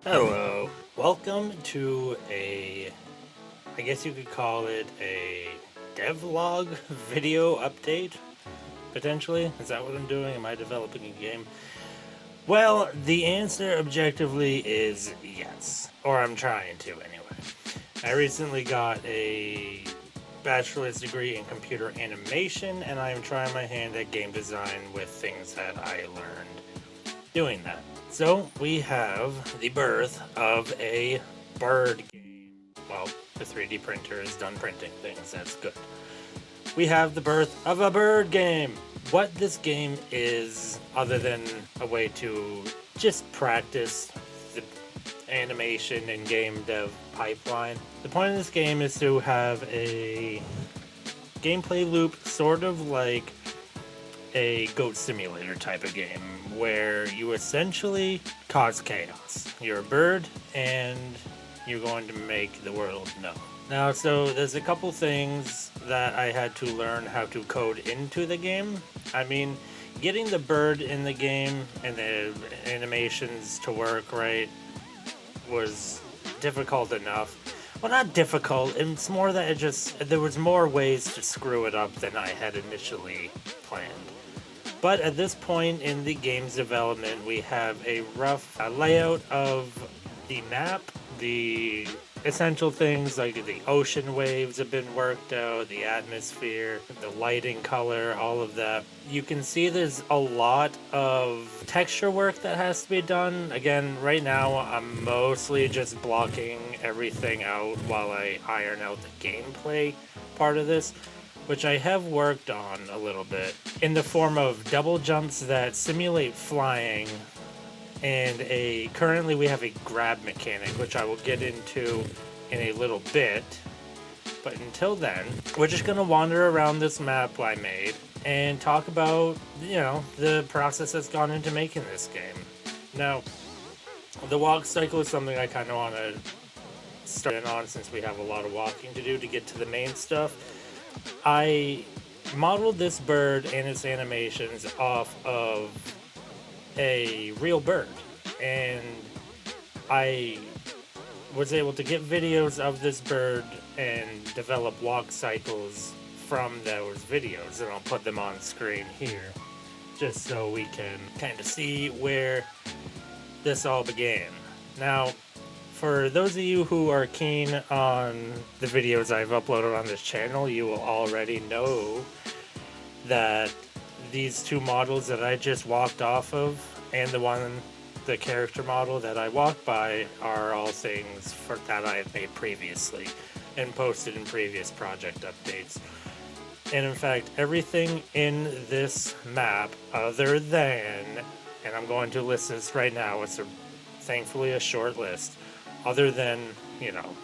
Hello. Welcome to I guess you could call it a devlog video update, potentially. Is that what I'm doing? Am I developing a game? Well, the answer objectively is yes. Or I'm trying to, anyway. I recently got a bachelor's degree in computer animation, and I am trying my hand at game design with things that I learned doing that. So we have the birth of a bird game. Well, the 3D printer is done printing things, that's good. We have the birth of a bird game. What this game is, other than a way to just practice the animation and game dev pipeline, the point of this game is to have a gameplay loop sort of like a goat simulator type of game where you essentially cause chaos. You're a bird and you're going to make the world know. Now, so there's a couple things that I had to learn how to code into the game. I mean, getting the bird in the game and the animations to work right was difficult enough. Well, not difficult, it's more that there was more ways to screw it up than I had initially planned. But at this point in the game's development, we have a rough layout of the map. The essential things like the ocean waves have been worked out, the atmosphere, the lighting, color, all of that. You can see there's a lot of texture work that has to be done. Again, right now I'm mostly just blocking everything out while I iron out the gameplay part of this, which I have worked on a little bit in the form of double jumps that simulate flying, and currently we have a grab mechanic, which I will get into in a little bit. But until then, we're just gonna wander around this map I made and talk about, the process that's gone into making this game. Now, the walk cycle is something I kind of want to start in on, since we have a lot of walking to do to get to the main stuff. I modeled this bird and its animations off of a real bird, and I was able to get videos of this bird and develop walk cycles from those videos, and I'll put them on screen here just so we can kind of see where this all began. Now, for those of you who are keen on the videos I've uploaded on this channel, you will already know that these two models that I just walked off of and the character model that I walked by are all things that I've made previously and posted in previous project updates. And in fact, everything in this map, other than, and I'm going to list this right now, it's thankfully a short list, other than,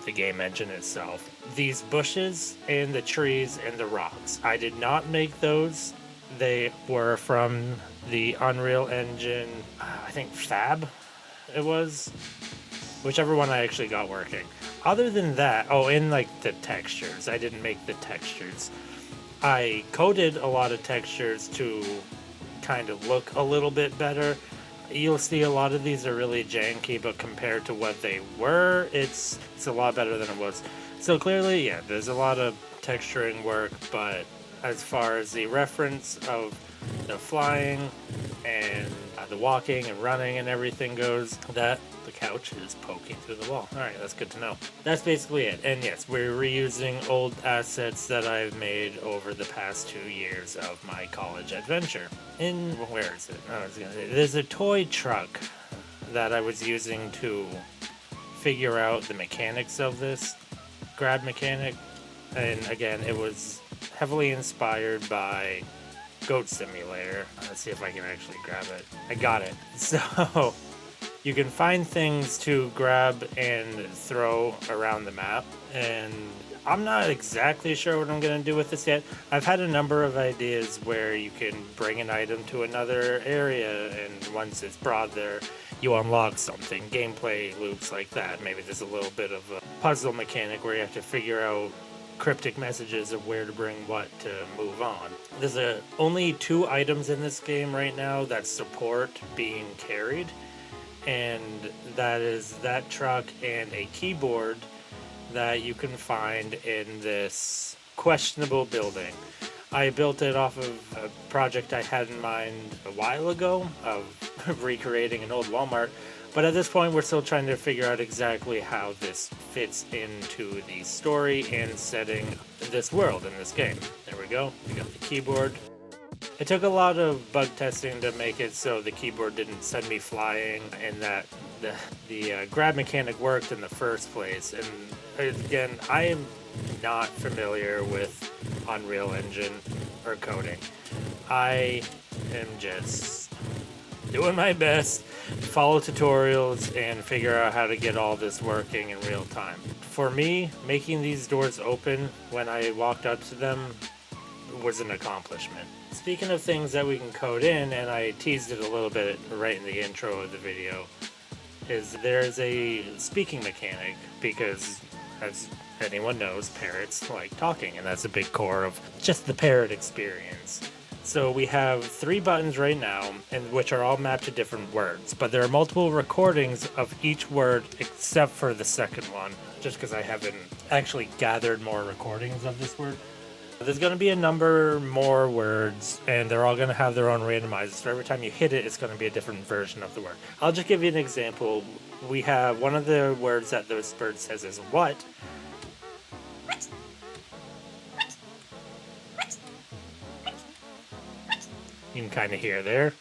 the game engine itself. These bushes and the trees and the rocks, I did not make those. They were from the Unreal Engine, I think Fab it was, whichever one I actually got working. Other than that, and like the textures, I didn't make the textures. I coded a lot of textures to kind of look a little bit better. You'll see a lot of these are really janky, but compared to what they were, it's a lot better than it was. So clearly, yeah, there's a lot of texturing work, but as far as the reference of the flying and the walking and running and everything goes, that the couch is poking through the wall. All right, that's good to know. That's basically it. And yes, we're reusing old assets that I've made over the past 2 years of my college adventure. Where is it? There's a toy truck that I was using to figure out the mechanics of this grab mechanic. And again, it was heavily inspired by Goat Simulator. Let's see if I can actually grab it. I got it. So you can find things to grab and throw around the map, and I'm not exactly sure what I'm going to do with this yet. I've had a number of ideas where you can bring an item to another area, and once it's brought there, you unlock something. Gameplay loops like that. Maybe there's a little bit of a puzzle mechanic where you have to figure out cryptic messages of where to bring what to move on. There's only 2 items in this game right now that support being carried, and that is that truck and a keyboard that you can find in this questionable building. I built it off of a project I had in mind a while ago of recreating an old Walmart, but at this point we're still trying to figure out exactly how this fits into the story and setting this world in this game. There we go, we got the keyboard. It took a lot of bug testing to make it so the keyboard didn't send me flying and that the grab mechanic worked in the first place. And again, I am not familiar with Unreal Engine or coding. I am just doing my best, follow tutorials, and figure out how to get all this working in real time. For me, making these doors open when I walked up to them was an accomplishment. Speaking of things that we can code in, and I teased it a little bit right in the intro of the video, is there's a speaking mechanic because, as anyone knows, parrots like talking, and that's a big core of just the parrot experience. So we have 3 buttons right now, and which are all mapped to different words, but there are multiple recordings of each word except for the second one, just because I haven't actually gathered more recordings of this word. There's going to be a number more words, and they're all going to have their own randomizers. So every time you hit it, it's going to be a different version of the word. I'll just give you an example. We have one of the words that this bird says is what. You can kind of hear there.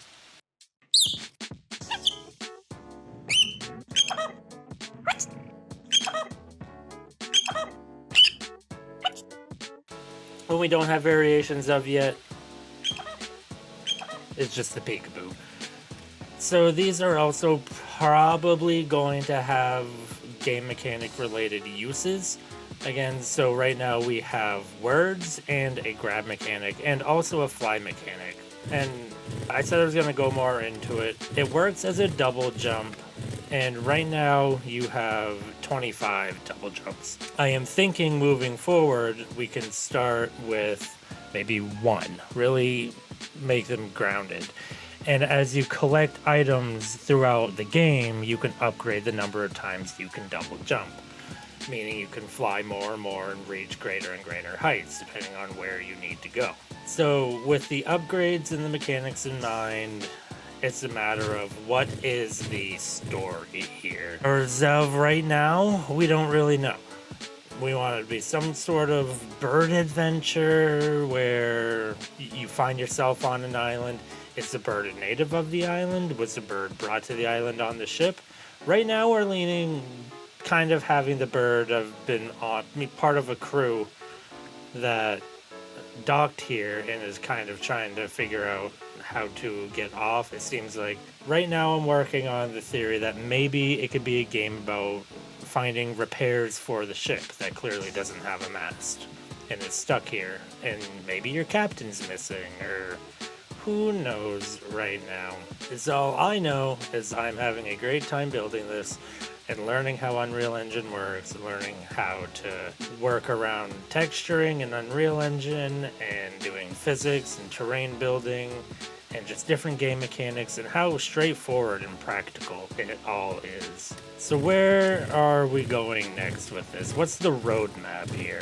What we don't have variations of yet is just the peekaboo. So these are also probably going to have game mechanic related uses. Again, so right now we have words and a grab mechanic and also a fly mechanic. And I said I was going to go more into it. It works as a double jump, and right now you have 25 double jumps. I am thinking moving forward we can start with maybe 1, really make them grounded. And as you collect items throughout the game, you can upgrade the number of times you can double jump, meaning you can fly more and more and reach greater and greater heights depending on where you need to go. So with the upgrades and the mechanics in mind, it's a matter of what is the story here. As of right now, we don't really know. We want it to be some sort of bird adventure where you find yourself on an island. Is the bird a native of the island? Was the bird brought to the island on the ship? Right now we're leaning kind of having the bird have been part of a crew that docked here and is kind of trying to figure out how to get off. It seems like right now I'm working on the theory that maybe it could be a game about finding repairs for the ship that clearly doesn't have a mast and is stuck here, and maybe your captain's missing, or who knows right now. It's all I know is I'm having a great time building this and learning how Unreal Engine works, learning how to work around texturing in Unreal Engine, and doing physics and terrain building, and just different game mechanics, and how straightforward and practical it all is. So where are we going next with this? What's the roadmap here?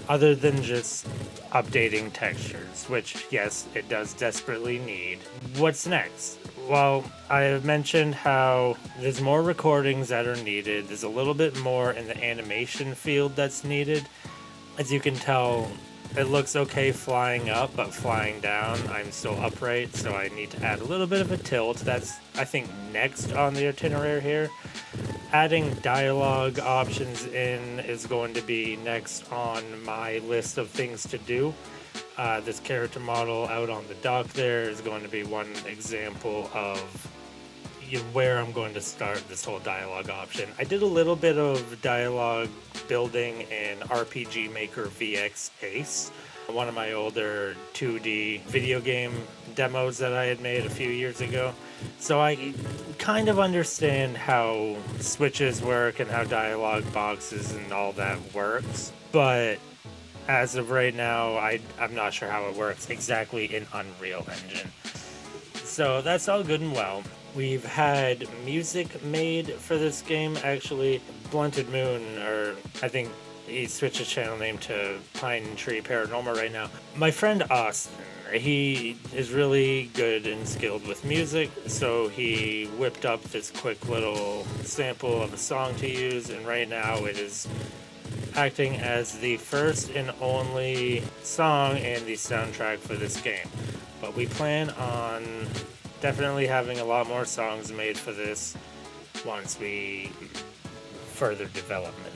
Other than just updating textures, which, yes, it does desperately need. What's next? Well, I have mentioned how there's more recordings that are needed. There's a little bit more in the animation field that's needed. As you can tell, it looks okay flying up, but flying down, I'm still upright, so I need to add a little bit of a tilt. That's, I think, next on the itinerary here. Adding dialogue options in is going to be next on my list of things to do. This character model out on the dock there is going to be one example of where I'm going to start this whole dialogue option. I did a little bit of dialogue building in RPG Maker VX Ace, one of my older 2D video game demos that I had made a few years ago. So I kind of understand how switches work and how dialogue boxes and all that works, but as of right now, I'm not sure how it works exactly in Unreal Engine. So that's all good and well. We've had music made for this game, actually. Blunted Moon, or I think he switched his channel name to Pine Tree Paranormal right now. My friend Austin, he is really good and skilled with music, so he whipped up this quick little sample of a song to use, and right now it is acting as the first and only song in the soundtrack for this game. But we plan on definitely having a lot more songs made for this once we further development.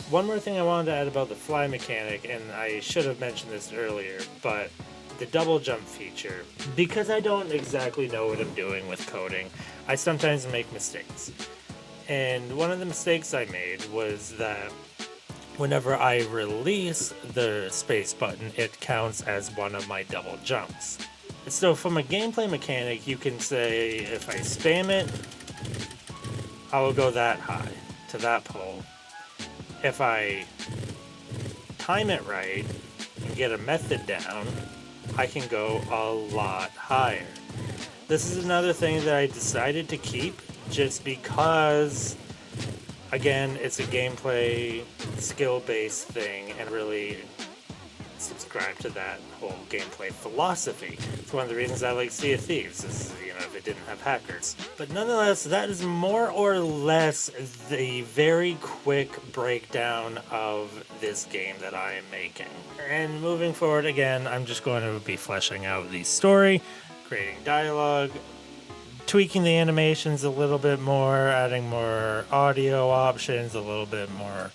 One more thing I wanted to add about the fly mechanic, and I should have mentioned this earlier, but the double jump feature. Because I don't exactly know what I'm doing with coding, I sometimes make mistakes. And one of the mistakes I made was that whenever I release the space button, it counts as one of my double jumps. So from a gameplay mechanic, you can say if I spam it, I will go that high to that pole. If I time it right and get a method down, I can go a lot higher. This is another thing that I decided to keep just because, again, it's a gameplay skill-based thing and really subscribe to that whole gameplay philosophy. It's one of the reasons I like Sea of Thieves, is, if it didn't have hackers. But nonetheless, that is more or less the very quick breakdown of this game that I am making. And moving forward, again, I'm just going to be fleshing out the story, creating dialogue, tweaking the animations a little bit more, adding more audio options, a little bit more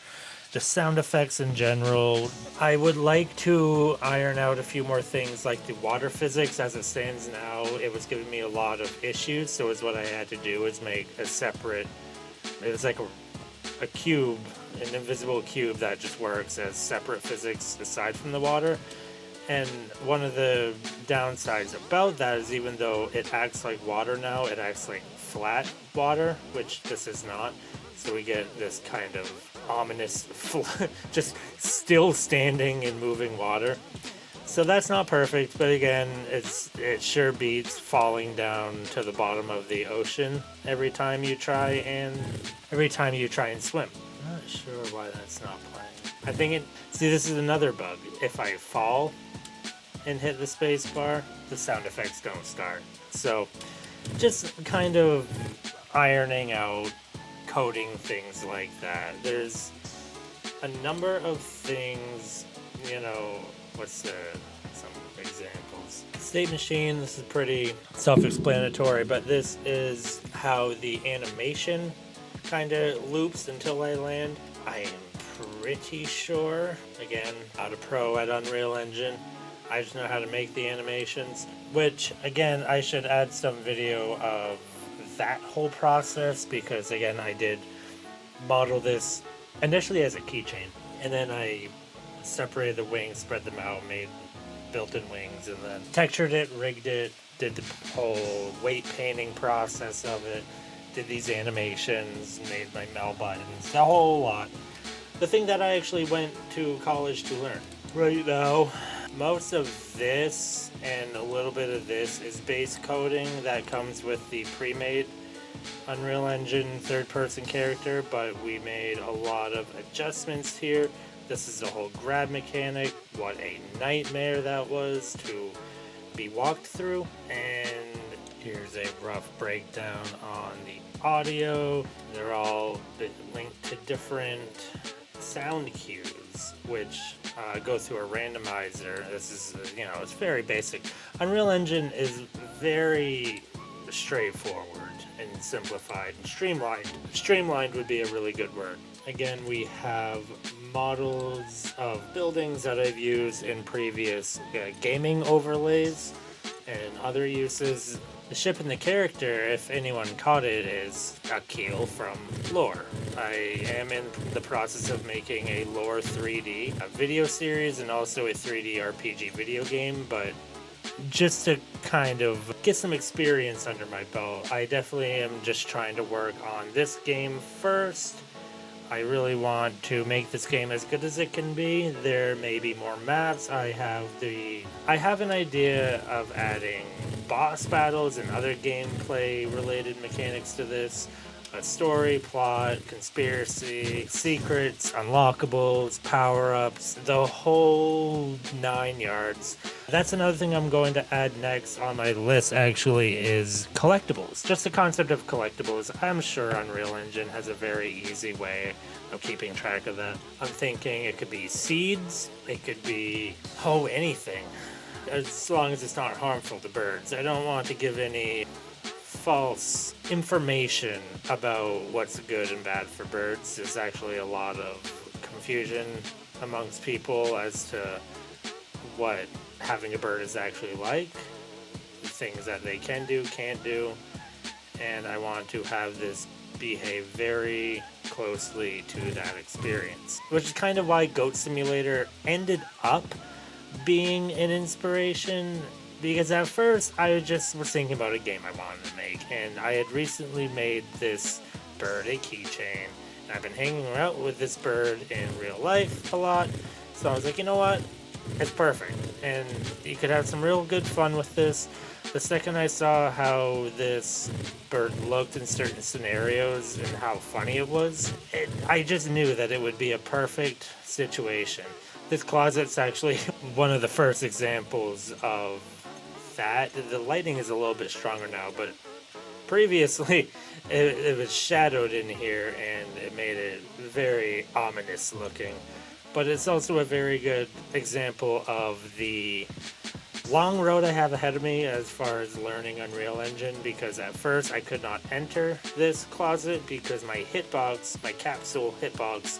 just sound effects in general. I would like to iron out a few more things like the water physics. As it stands now, it was giving me a lot of issues, so it's what I had to do is make a separate, it was like a cube, an invisible cube that just works as separate physics aside from the water. And one of the downsides about that is even though it acts like water now, it acts like flat water, which this is not. So we get this kind of ominous, just still standing and moving water. So that's not perfect, but again, it sure beats falling down to the bottom of the ocean every time you try and swim. I'm not sure why that's not playing. See, this is another bug. If I fall and hit the space bar, the sound effects don't start. So just kind of ironing out coding things like that. There's a number of things, some examples. State machine, this is pretty self-explanatory, but this is how the animation kind of loops until I land. I am pretty sure, again, not a pro at Unreal Engine, I just know how to make the animations, which, again, I should add some video of that whole process because, again, I did model this initially as a keychain, and then I separated the wings, spread them out, made built-in wings, and then textured it, rigged it, did the whole weight painting process of it, did these animations, made my mel buttons, the whole lot. The thing that I actually went to college to learn. Right now, most of this and a little bit of this is base coding that comes with the pre-made Unreal Engine third-person character, but we made a lot of adjustments here. This is the whole grab mechanic, what a nightmare that was to be walked through, and here's a rough breakdown on the audio. They're all linked to different sound cues, which go through a randomizer. This is, it's very basic. Unreal Engine is very straightforward and simplified and streamlined. Streamlined would be a really good word. Again, we have models of buildings that I've used in previous gaming overlays and other uses. The ship and the character, if anyone caught it, is Akil from Lore. I am in the process of making a Lore 3D video series and also a 3D RPG video game, but just to kind of get some experience under my belt, I definitely am just trying to work on this game first. I really want to make this game as good as it can be. There may be more maps. I have an idea of adding boss battles and other gameplay related mechanics to this. A story, plot, conspiracy, secrets, unlockables, power-ups, the whole 9 yards. That's another thing I'm going to add next on my list, actually, is collectibles. Just the concept of collectibles. I'm sure Unreal Engine has a very easy way of keeping track of that. I'm thinking it could be seeds, it could be, anything. As long as it's not harmful to birds. I don't want to give any false information about what's good and bad for birds. There's actually a lot of confusion amongst people as to what having a bird is actually like, things that they can do, can't do, and I want to have this behave very closely to that experience, which is kind of why Goat Simulator ended up being an inspiration. Because at first, I just was thinking about a game I wanted to make, and I had recently made this bird a keychain, and I've been hanging out with this bird in real life a lot, so I was like, you know what, it's perfect, and you could have some real good fun with this. The second I saw how this bird looked in certain scenarios and how funny it was, I just knew that it would be a perfect situation. This closet's actually one of the first examples of that. The lighting is a little bit stronger now, but previously it was shadowed in here and it made it very ominous looking. But it's also a very good example of the long road I have ahead of me as far as learning Unreal Engine, because at first I could not enter this closet because my hitbox, my capsule hitbox,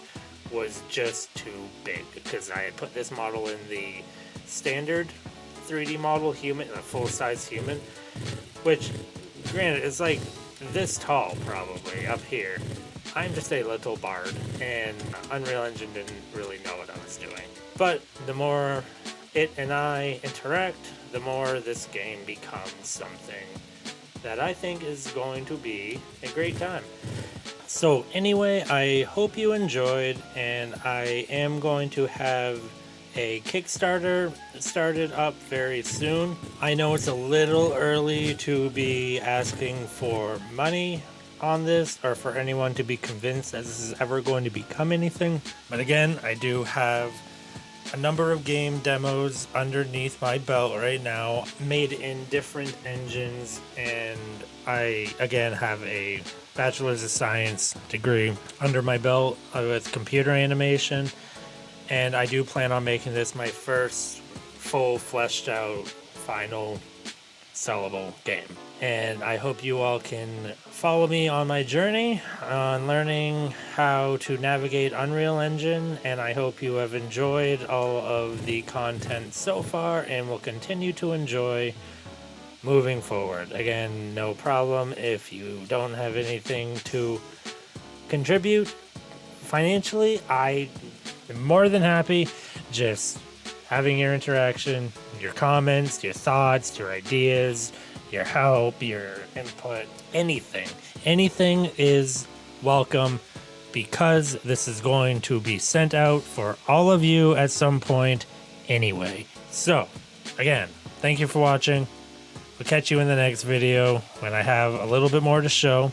was just too big, because I had put this model in the standard 3D model human, a full-size human, which granted is like this tall probably up here. I'm just a little bard, and Unreal Engine didn't really know what I was doing. But the more it and I interact, the more this game becomes something that I think is going to be a great time. So anyway, I hope you enjoyed, and I am going to have a Kickstarter started up very soon. I know it's a little early to be asking for money on this, or for anyone to be convinced that this is ever going to become anything. But again, I do have a number of game demos underneath my belt right now, made in different engines, and I again have a Bachelor's of Science degree under my belt with computer animation, and I do plan on making this my first full fleshed out final sellable game. And I hope you all can follow me on my journey on learning how to navigate Unreal Engine, and I hope you have enjoyed all of the content so far and will continue to enjoy moving forward. Again, no problem if you don't have anything to contribute financially. I am more than happy just having your interaction, your comments, your thoughts, your ideas, your help, your input, anything. Anything is welcome, because this is going to be sent out for all of you at some point anyway. So, again, thank you for watching. We'll catch you in the next video when I have a little bit more to show.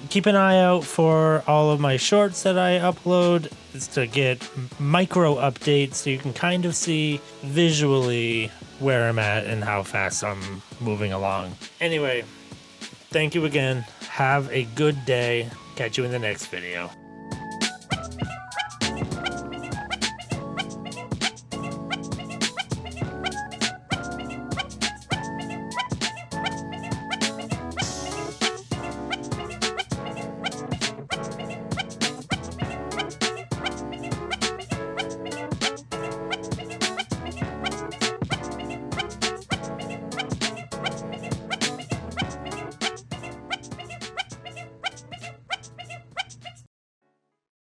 Keep an eye out for all of my shorts that I upload. It's to get micro updates so you can kind of see visually where I'm at and how fast I'm moving along. Anyway, thank you again. Have a good day. Catch you in the next video.